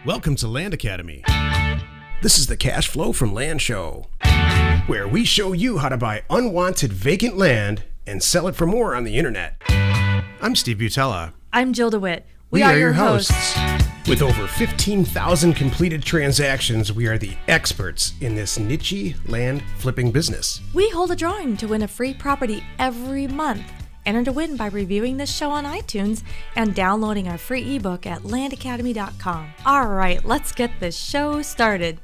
Welcome to LandAcademy. This is the Cash Flow from Land show, where we show you how to buy unwanted vacant land and sell it for more on the internet. I'm Steve Butala. I'm Jill DeWit. We are your hosts. With over 15,000 completed transactions, we are the experts in this niche land flipping business. We hold a drawing to win a free property every month. Enter to win by reviewing this show on iTunes and downloading our free ebook at LandAcademy.com. All right, let's get this show started.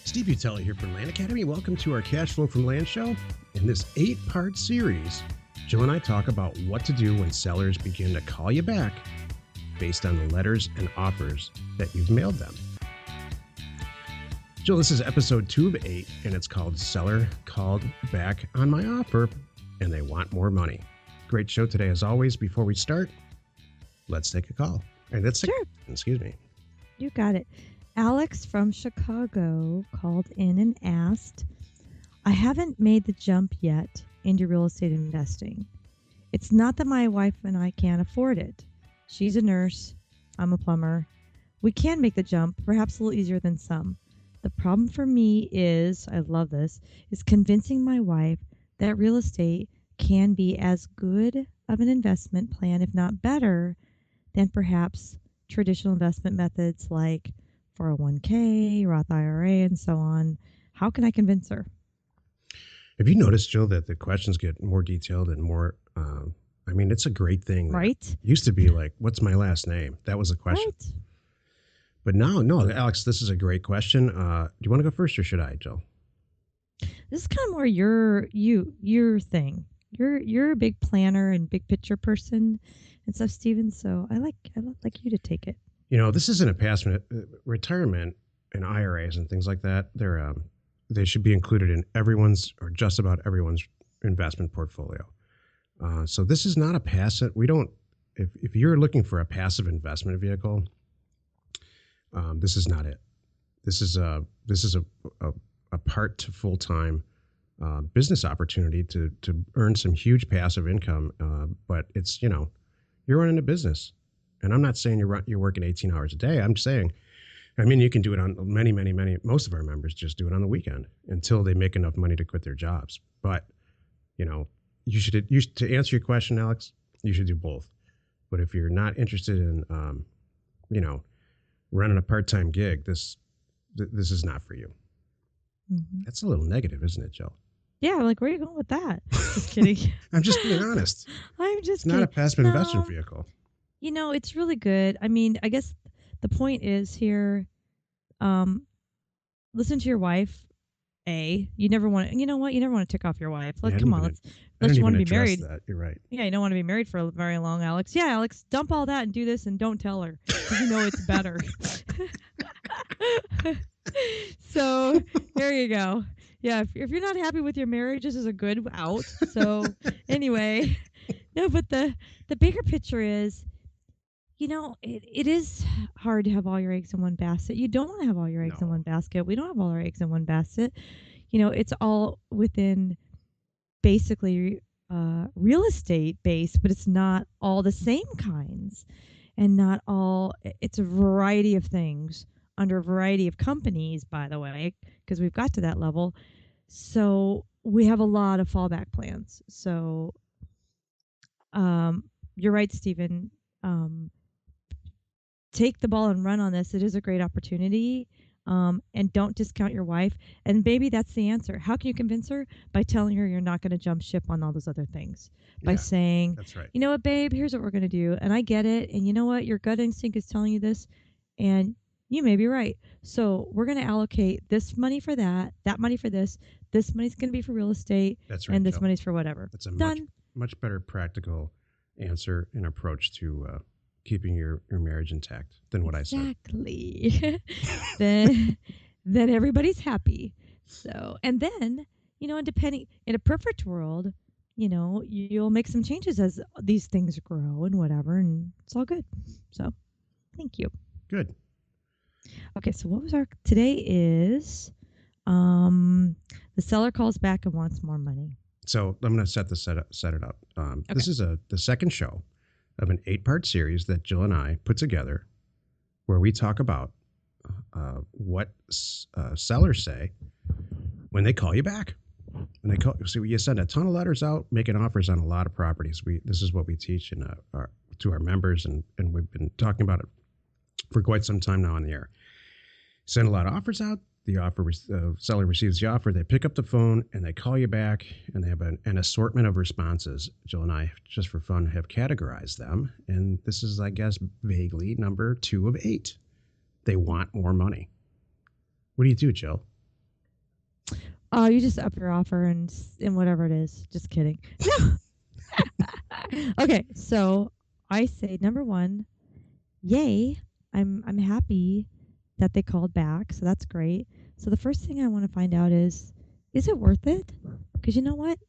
Steve Butala here from LandAcademy. Welcome to our Cash Flow from Land show. In this 8-part series, Jill and I talk about what to do when sellers begin to call you back based on the letters and offers that you've mailed them. Jill, this is episode 2 of 8, and it's called Seller Called Back on My Offer, and They Want More Money. Great show today, as always. Before we start, let's take a call. Sure. Excuse me. You got it. Alex from Chicago called in and asked, I haven't made the jump yet into real estate investing. It's not that my wife and I can't afford it. She's a nurse. I'm a plumber. We can make the jump, perhaps a little easier than some. The problem for me is, I love this, is convincing my wife that real estate can be as good of an investment plan, if not better, than perhaps traditional investment methods like 401k, Roth IRA, and so on. How can I convince her? Have you noticed, Jill, that the questions get more detailed and more, it's a great thing. Right? It used to be like, what's my last name? That was a question. Right. But now, no, Alex, this is a great question. Do you want to go first or should I, Jill? This is kind of more your thing. You're a big planner and big picture person and stuff, Steven. So I'd like you to take it. You know, this isn't a past retirement and IRAs and things like that. They should be included in everyone's or just about everyone's investment portfolio. So this is not a passive. We don't. If you're looking for a passive investment vehicle, this is not it. This is a part to full time business opportunity to earn some huge passive income. But it's you're running a business, and I'm not saying you're working 18 hours a day. I'm saying, you can do it on many. Most of our members just do it on the weekend until they make enough money to quit their jobs. But you should to answer your question, Alex, you should do both. But if you're not interested in running a part-time gig, this is not for you. Mm-hmm. That's a little negative, isn't it, Jill? Yeah, like, where are you going with that? Just kidding. I'm just being honest. It's not a passive investment vehicle. It's really good. I guess the point is here, listen to your wife. You never want to, you never want to tick off your wife. Like, come on, unless you want to be married. That. You're right. Yeah, you don't want to be married for very long, Alex. Yeah, Alex, dump all that and do this and don't tell her because it's better. So there you go. Yeah, if you're not happy with your marriage, this is a good out. So anyway, no, but the bigger picture is, it is hard to have all your eggs in one basket. You don't want to have all your eggs in one basket. We don't have all our eggs in one basket. It's all within basically real estate based, but it's not all the same kinds and not all. It's a variety of things under a variety of companies, by the way, because we've got to that level. So we have a lot of fallback plans. So you're right, Stephen. Take the ball and run on this. It is a great opportunity. And don't discount your wife. And baby, that's the answer. How can you convince her? By telling her you're not going to jump ship on all those other things. By saying, that's right. You know what, babe, here's what we're going to do. And I get it. And you know what? Your gut instinct is telling you this. And you may be right. So we're going to allocate this money for that money for this. This money's going to be for real estate. That's right. And this money's for whatever. That's a much better practical answer and approach to keeping your marriage intact than what I said. Exactly. then everybody's happy. So, and then, depending, in a perfect world, you'll make some changes as these things grow and whatever, and it's all good. So, thank you. Good. Okay, so what was today is, the seller calls back and wants more money. So I'm going to set it up. Okay. This is the second show of an 8-part series that Jill and I put together where we talk about what sellers say when they call you back. When they call, so you send a ton of letters out, making offers on a lot of properties. This is what we teach to our members, and we've been talking about it for quite some time now on the air. Send a lot of offers out. The seller receives the offer. They pick up the phone and they call you back, and they have an assortment of responses. Jill and I, just for fun, have categorized them, and this is, I guess, vaguely number 2 of 8. They want more money. What do you do, Jill? You just up your offer and whatever it is. Just kidding. Okay, so I say number 1, yay! I'm happy that they called back, so that's great. So the first thing I want to find out is it worth it? Because you know what?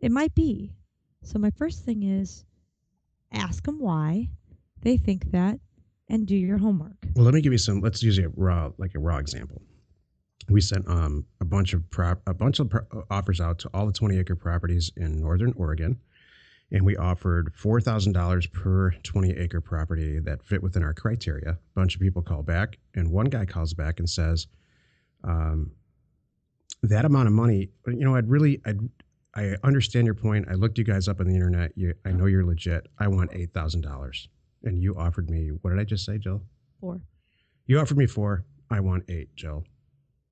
It might be. So my first thing is ask them why they think that, and do your homework. Well, let me give you some. Let's use a raw example. We sent a bunch of offers out to all the 20-acre properties in Northern Oregon, and we offered $4,000 per 20-acre property that fit within our criteria. A bunch of people call back, and one guy calls back and says, "That amount of money, I understand your point. I looked you guys up on the internet. I know you're legit. I want $8,000, and you offered me, what did I just say, Jill? 4. You offered me 4. I want 8, Jill."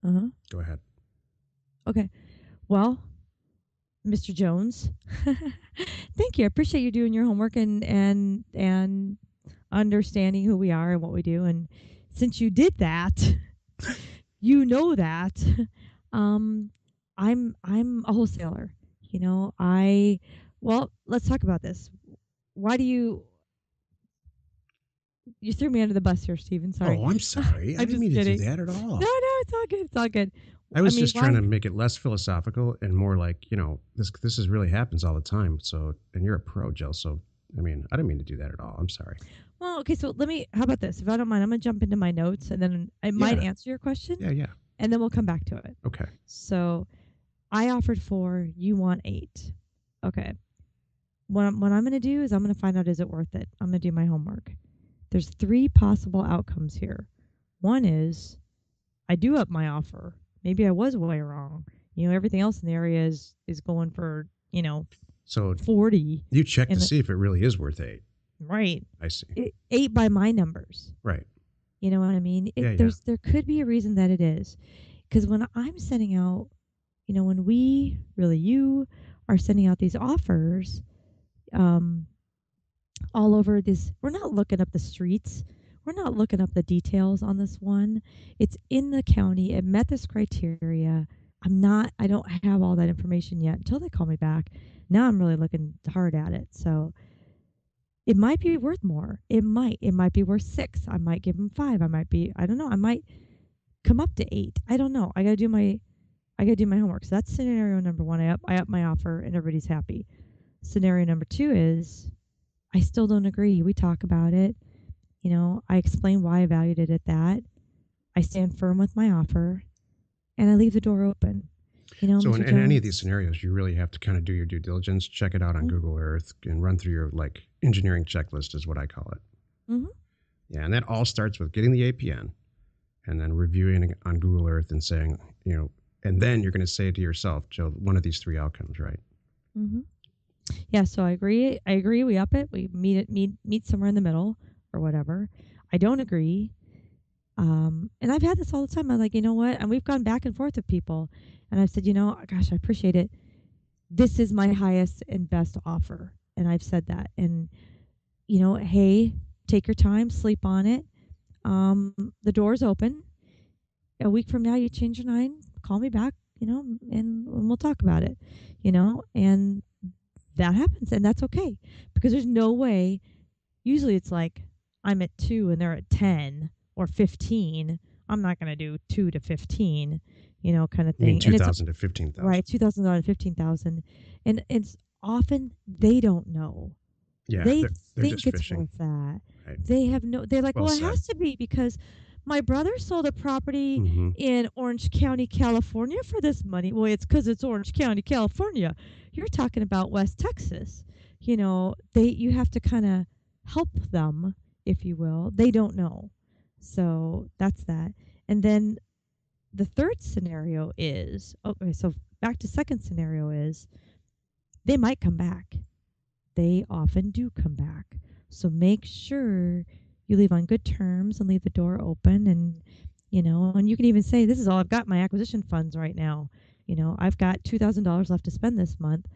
Go ahead. Okay. Well, Mr. Jones, thank you. I appreciate you doing your homework and understanding who we are and what we do. And since you did that, you know that I'm a wholesaler. Well, let's talk about this. Why do you threw me under the bus here, Stephen? Sorry. Oh, I'm sorry. I didn't mean to do that at all. No, it's all good. It's all good. I was just trying to make it less philosophical and more like, this is really happens all the time. So, and you're a pro, Jill. So, I didn't mean to do that at all. I'm sorry. Well, okay. So how about this? If I don't mind, I'm going to jump into my notes and then I might answer your question. Yeah. And then we'll come back to it. Okay. So I offered 4, you want 8. Okay. What I'm going to do is I'm going to find out, is it worth it? I'm going to do my homework. There's 3 possible outcomes here. One is I do up my offer. Maybe I was way wrong. Everything else in the area is going for, so 40. You check to see if it really is worth 8. Right. I see. 8 by my numbers. Right. You know what I mean? There could be a reason that it is. Because when I'm sending out, when you are sending out these offers, all over this, we're not looking up the streets. We're not looking up the details on this one. It's in the county. It met this criteria. I don't have all that information yet until they call me back. Now I'm really looking hard at it. So it might be worth more. It might be worth 6. I might give them 5. I don't know. I might come up to 8. I don't know. I got to do my homework. So that's scenario number 1. I up my offer and everybody's happy. Scenario number 2 is I still don't agree. We talk about it. I explain why I valued it at that. I stand firm with my offer, and I leave the door open. So in any of these scenarios, you really have to kind of do your due diligence, check it out on Google Earth, and run through your engineering checklist is what I call it. Mm-hmm. Yeah, and that all starts with getting the APN, and then reviewing it on Google Earth and saying, and then you're going to say to yourself, Joe, one of these 3 outcomes, right? Mm-hmm. Yeah, so I agree. We up it. We meet somewhere in the middle or whatever. I don't agree. And I've had this all the time. I'm like, you know what? And we've gone back and forth with people. And I've said, gosh, I appreciate it. This is my highest and best offer. And I've said that. And, hey, take your time, sleep on it. The door's open. A week from now, you change your mind, call me back, and we'll talk about it, and that happens. And that's okay. Because there's no way. Usually it's like I'm at 2 and they're at 10 or 15. I'm not going to do 2 to 15, kind of thing. You mean 2,000 to 15,000. Right, 2,000 to 15,000. And it's often they don't know. Yeah, they they're think just it's fishing. worth that. Right. They're like, well, it said. has to be because my brother sold a property in Orange County, California for this money. Well, it's because it's Orange County, California. You're talking about West Texas. You have to kind of help them, if you will. They don't know. So that's that. And then the third scenario is, okay, so back to second scenario is they might come back. They often do come back. So make sure you leave on good terms and leave the door open. And you can even say, this is all I've got in my acquisition funds right now. I've got $2,000 left to spend this month.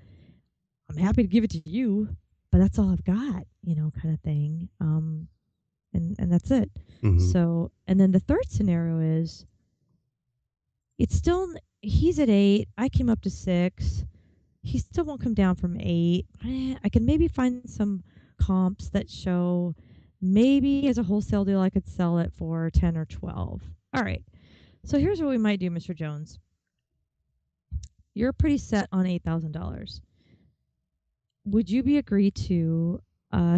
I'm happy to give it to you, but that's all I've got, kind of thing. And that's it. Hmm. So, and then the third scenario is it's still, he's at 8. I came up to 6. He still won't come down from 8. I can maybe find some comps that show maybe as a wholesale deal I could sell it for 10 or 12. All right. So here's what we might do, Mr. Jones. You're pretty set on $8,000. Would you be agree to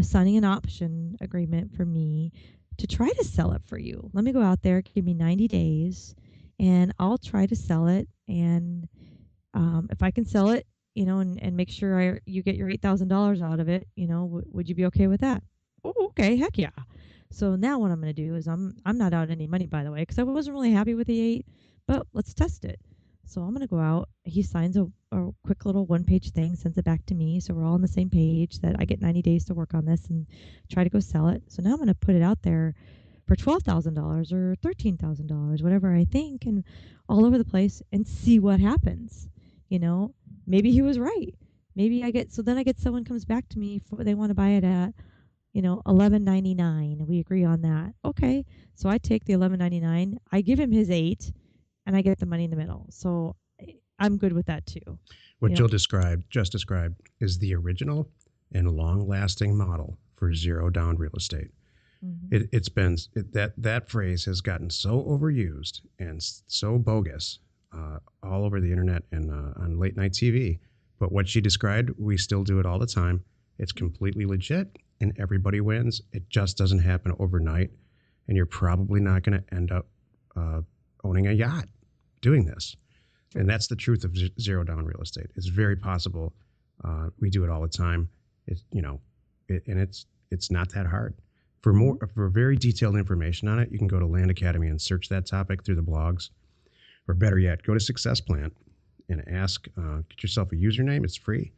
signing an option agreement for me to try to sell it for you? Let me go out there, give me 90 days, and I'll try to sell it. And if I can sell it, and make sure you get your $8,000 out of it, would you be okay with that? Oh, okay, heck yeah. So now what I'm going to do is I'm not out any money, by the way, because I wasn't really happy with the 8, but let's test it. So I'm going to go out. He signs a quick little one-page thing, sends it back to me, so we're all on the same page that I get 90 days to work on this and try to go sell it. So now I'm going to put it out there for $12,000 or $13,000, whatever I think, and all over the place and see what happens. Maybe he was right. Maybe then I get someone comes back to me they want to buy it at, $11.99. We agree on that. Okay. So I take the $11.99, I give him his 8, and I get the money in the middle. So I'm good with that too. What Jill just described, is the original and long-lasting model for zero down real estate. Mm-hmm. It's been that phrase has gotten so overused and so bogus all over the internet and on late night TV. But what she described, we still do it all the time. It's completely legit, and everybody wins. It just doesn't happen overnight, and you're probably not going to end up owning a yacht doing this. Sure. And that's the truth of zero down real estate. It's very possible. We do it all the time. It's not that hard. For very detailed information on it, you can go to LandAcademy and search that topic through the blogs, or better yet, go to Success Plan and ask. Get yourself a username. It's free,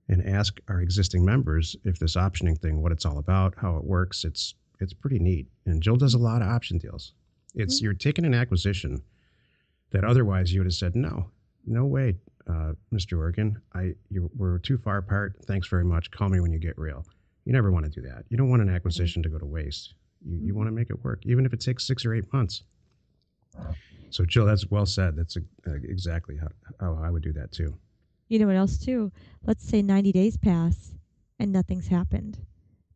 and ask our existing members if this optioning thing, what it's all about, how it works. It's pretty neat. And Jill does a lot of option deals. You're taking an acquisition that otherwise you would have said, no way, Mr. Oregon, we're too far apart. Thanks very much. Call me when you get real. You never want to do that. You don't want an acquisition to go to waste. You want to make it work, even if it takes 6 or 8 months. So, Jill, that's well said. That's exactly how I would do that too. You know what else too? Let's say 90 days pass and nothing's happened.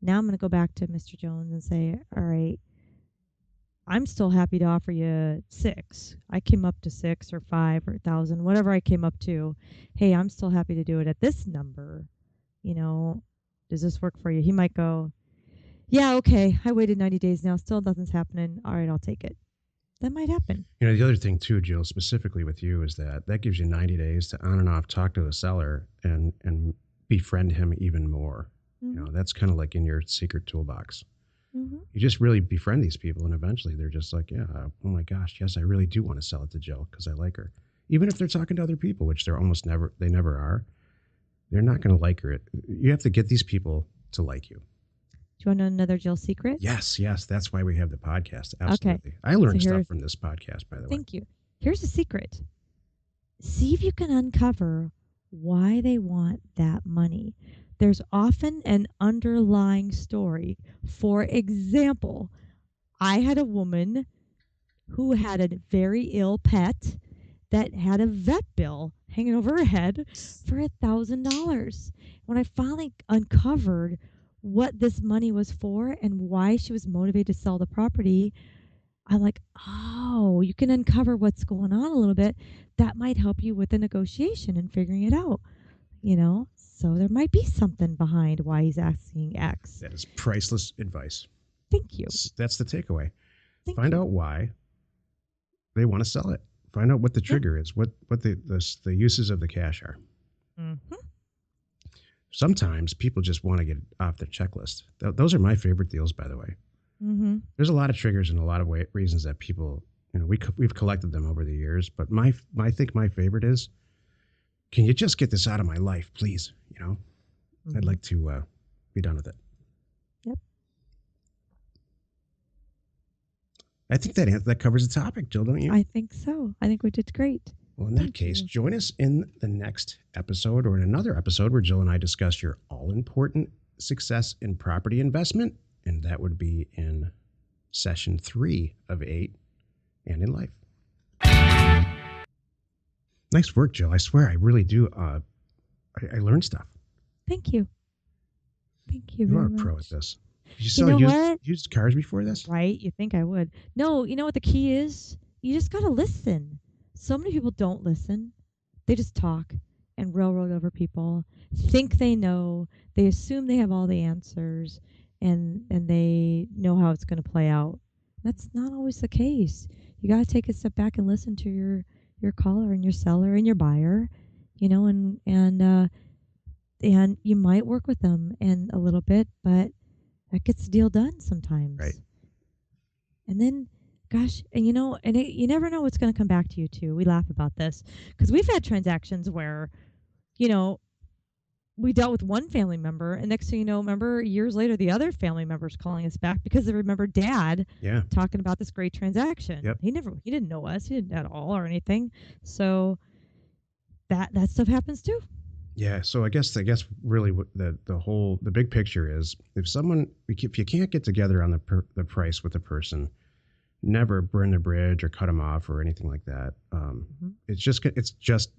Now I'm going to go back to Mr. Jones and say, all right, I'm still happy to offer you 6. I came up to 6 or 5 or 1,000, whatever I came up to. Hey, I'm still happy to do it at this number. Does this work for you? He might go, yeah, okay. I waited 90 days now. Still nothing's happening. All right, I'll take it. That might happen. The other thing too, Jill, specifically with you, is that gives you 90 days to on and off talk to the seller and befriend him even more. Mm-hmm. That's kind of like in your secret toolbox. Mm-hmm. You just really befriend these people, and eventually they're just like, yeah, oh my gosh, yes, I really do want to sell it to Jill because I like her. Even if they're talking to other people, which they never are, they're not going to like her. You have to get these people to like you. Do you want to know another Jill secret? Yes. That's why we have the podcast. Absolutely. Okay. I learned stuff from this podcast, by the way. Thank you. Here's a secret. See if you can uncover why they want that money. There's often an underlying story. For example, I had a woman who had a very ill pet that had a vet bill hanging over her head for $1,000. When I finally uncovered what this money was for and why she was motivated to sell the property, I'm like, oh, you can uncover what's going on a little bit. That might help you with the negotiation and figuring it out, So there might be something behind why he's asking X. That is priceless advice. Thank you. That's the takeaway. Find out why they want to sell it. Find out what the trigger is, what the uses of the cash are. Mm-hmm. Sometimes people just want to get off their checklist. Those are my favorite deals, by the way. Mm-hmm. There's a lot of triggers and a lot of reasons that people we've collected them over the years, but I think my favorite is, can you just get this out of my life, please? I'd like to be done with it. Yep. I think that covers the topic, Jill, don't you? I think so. I think we did great. Well, in that case, join us in the next episode or in another episode where Jill and I discuss your all-important success in property investment, and that would be in session 3 of 8 and in life. Nice work, Jill. I swear, I really do. I learned stuff. Thank you. Thank you. You are a pro at this. You saw used cars before this? Right. You think I would. No, you know what the key is? You just got to listen. So many people don't listen. They just talk and railroad over people, think they know, they assume they have all the answers, and they know how it's going to play out. That's not always the case. You got to take a step back and listen to your caller and your seller and your buyer, and you might work with them and a little bit, but that gets the deal done sometimes. Right. And then, gosh, and you never know what's going to come back to you too. We laugh about this because we've had transactions where, we dealt with one family member, and next thing you know, remember, years later, the other family member's calling us back because they remember Dad talking about this great transaction. Yep. He didn't know us, he didn't at all or anything. So that stuff happens too. Yeah. So I guess really the big picture is, if you can't get together on the price with the person, never burn the bridge or cut them off or anything like that. It's just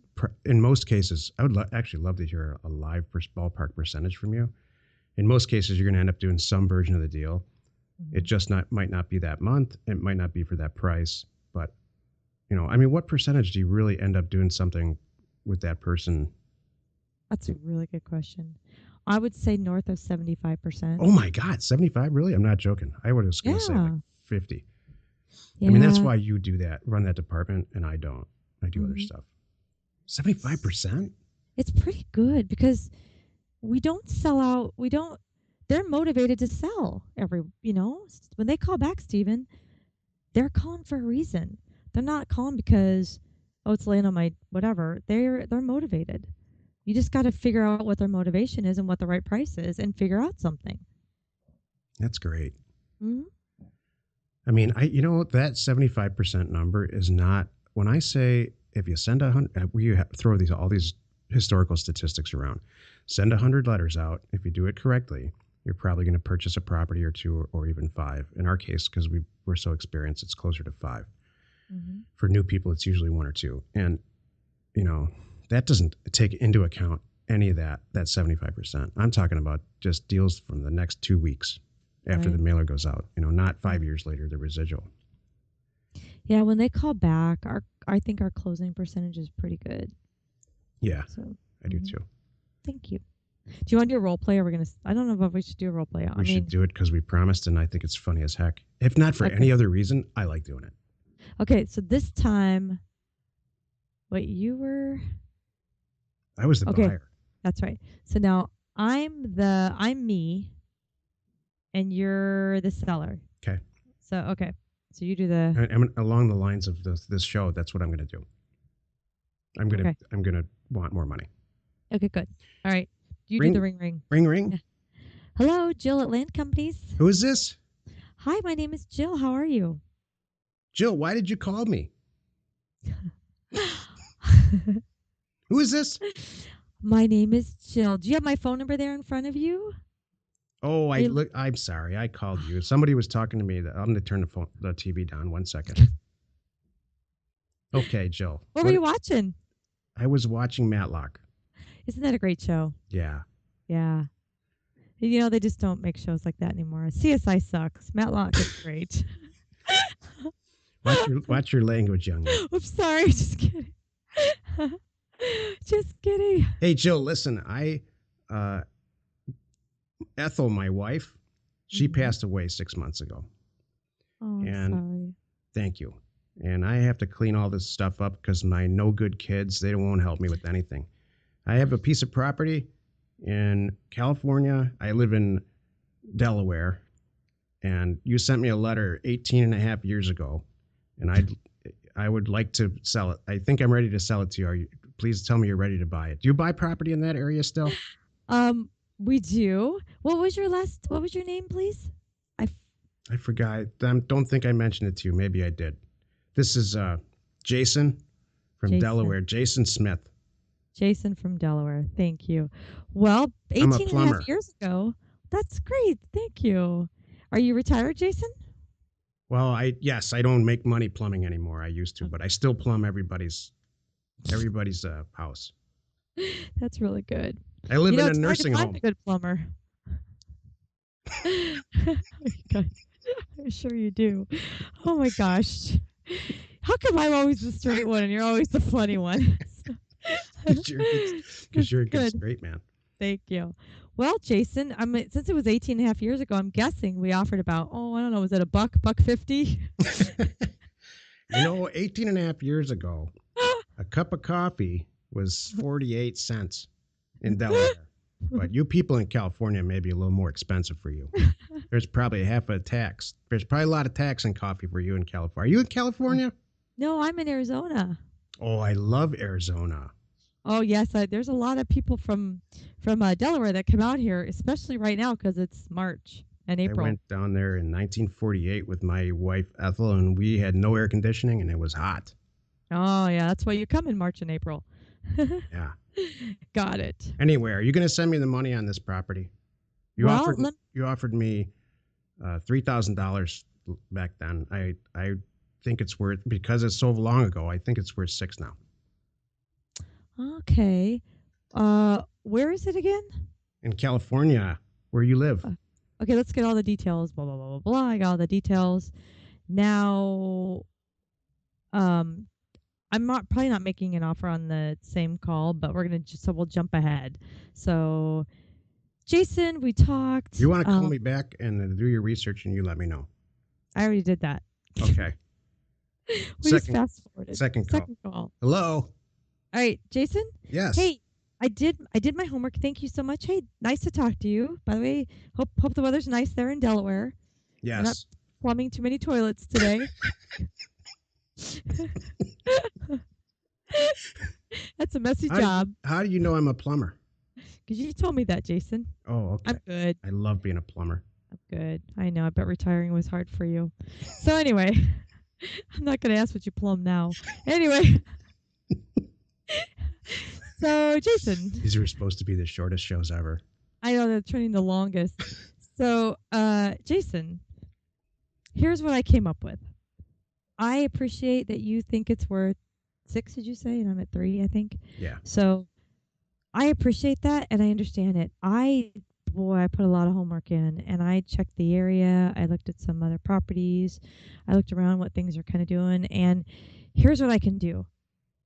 in most cases, I would actually love to hear a live ballpark percentage from you. In most cases, you're going to end up doing some version of the deal. It just might not be that month. It might not be for that price. But, what percentage do you really end up doing something with that person? That's a really good question. I would say north of 75%. Oh my God, 75? Really? I'm not joking. I would have going to say like 50. Yeah. I mean, that's why you do that, run that department, and I don't. I do other stuff. 75%? It's pretty good because we don't sell out. They're motivated to sell when they call back, Stephen, they're calling for a reason. They're not calling because, it's laying on my whatever. They're motivated. You just got to figure out what their motivation is and what the right price is and figure out something. That's great. Mm-hmm. I mean, that 75% number is not, when I say, if you send 100, we throw all these historical statistics around, send 100 letters out. If you do it correctly, you're probably going to purchase a property or 2 or even 5. In our case, because we're so experienced, it's closer to 5. Mm-hmm. For new people, it's usually 1 or 2. And, that doesn't take into account any of that 75%. I'm talking about just deals from the next 2 weeks after the mailer goes out, not 5 years later, the residual. Yeah, when they call back, I think our closing percentage is pretty good. Yeah, so, I do too. Thank you. Do you want to do a role play? Or I don't know if we should do a role play. We should do it because we promised, and I think it's funny as heck. If not for any other reason, I like doing it. Okay, so this time, I was the buyer. That's right. So now I'm me, and you're the seller. Okay. So you do the. I'm along the lines of this show. That's what I'm going to do. I'm gonna want more money. Okay, good. All right. You do the ring. Ring. Yeah. Hello, Jill at Land Companies. Who is this? Hi, my name is Jill. How are you? Jill, why did you call me? Who is this? My name is Jill. Do you have my phone number there in front of you? Oh, I'm sorry. I called you. Somebody was talking to me. I'm going to turn the TV down 1 second. Okay, Jill. What were you watching? I was watching Matlock. Isn't that a great show? Yeah. Yeah. They just don't make shows like that anymore. CSI sucks. Matlock is great. Watch your language, young man. I'm sorry. Just kidding. Just kidding. Hey, Jill, listen. Ethel, my wife, she passed away 6 months ago. Oh, sorry. Thank you. And I have to clean all this stuff up because my no good kids, they won't help me with anything. I have a piece of property in California. I live in Delaware. And you sent me a letter 18 and a half years ago and I would like to sell it. I think I'm ready to sell it to you. Please tell me you're ready to buy it. Do you buy property in that area still? We do. What was your name, please? I forgot. I don't think I mentioned it to you. Maybe I did. This is Jason from Delaware. Jason Smith. Jason from Delaware. Thank you. Well, 18 and a half years ago. That's great. Thank you. Are you retired, Jason? Well, yes, I don't make money plumbing anymore. I used to, but I still plumb everybody's house. That's really good. I live in a nursing home. I'm a good plumber. Oh my God. I'm sure you do. Oh my gosh. How come I'm always the straight one and you're always the funny one? Because you're a good straight man. Thank you. Well, Jason, since it was 18 and a half years ago, I'm guessing we offered about, I don't know, was it a $1.50? 18 and a half years ago, a cup of coffee was 48 cents in Delaware. But you people in California may be a little more expensive for you. There's probably half a tax. There's probably a lot of tax and coffee for you in California. Are you in California? No, I'm in Arizona. Oh, I love Arizona. Oh, yes. There's a lot of people from Delaware that come out here, especially right now because it's March and April. I went down there in 1948 with my wife, Ethel, and we had no air conditioning, and it was hot. Oh, yeah. That's why you come in March and April. Yeah. Got it. Anyway, are you going to send me the money on this property? You offered me $3,000 back then. I think it's worth, because it's so long ago, I think it's worth $6,000 now. Okay. Where is it again? In California, where you live. Okay, let's get all the details. Blah, blah, blah, blah, blah. I got all the details. Now, I'm probably not making an offer on the same call, but we'll jump ahead. So, Jason, we talked. You want to call me back and do your research and you let me know. I already did that. Okay. We just fast forwarded. Second call. Hello. All right, Jason? Yes. Hey, I did my homework. Thank you so much. Hey, nice to talk to you. By the way, hope the weather's nice there in Delaware. Yes. We're not plumbing too many toilets today. That's a messy job. How do you know I'm a plumber? Because you told me that, Jason. Oh, okay. I'm good. I love being a plumber. I'm good. I know. I bet retiring was hard for you. So anyway, I'm not going to ask what you plumb now. Anyway. So, Jason. These were supposed to be the shortest shows ever. I know, they're turning the longest. So, Jason, here's what I came up with. I appreciate that you think it's worth 6, did you say? And I'm at 3, I think. Yeah. So, I appreciate that, and I understand it. I put a lot of homework in, and I checked the area. I looked at some other properties. I looked around what things are kind of doing, and here's what I can do.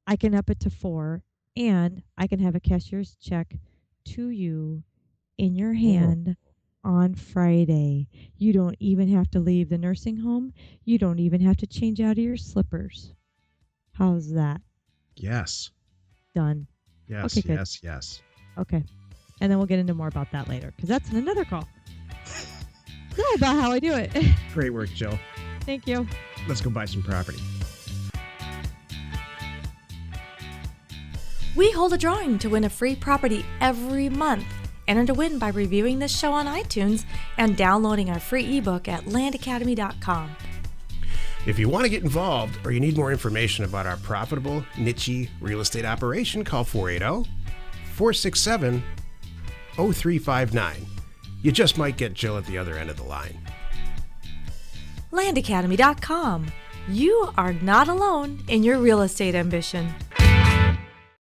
I can up it to 4, and I can have a cashier's check to you in your hand on Friday. You don't even have to leave the nursing home. You don't even have to change out of your slippers. How's that? Yes. Done. Yes, okay, yes, yes. Okay. And then we'll get into more about that later, because that's in another call. It's all about how I do it. Great work, Jill. Thank you. Let's go buy some property. We hold a drawing to win a free property every month. Enter to win by reviewing this show on iTunes and downloading our free ebook at LandAcademy.com. If you want to get involved or you need more information about our profitable, niche real estate operation, call 480-467-0359. You just might get Jill at the other end of the line. LandAcademy.com. You are not alone in your real estate ambition.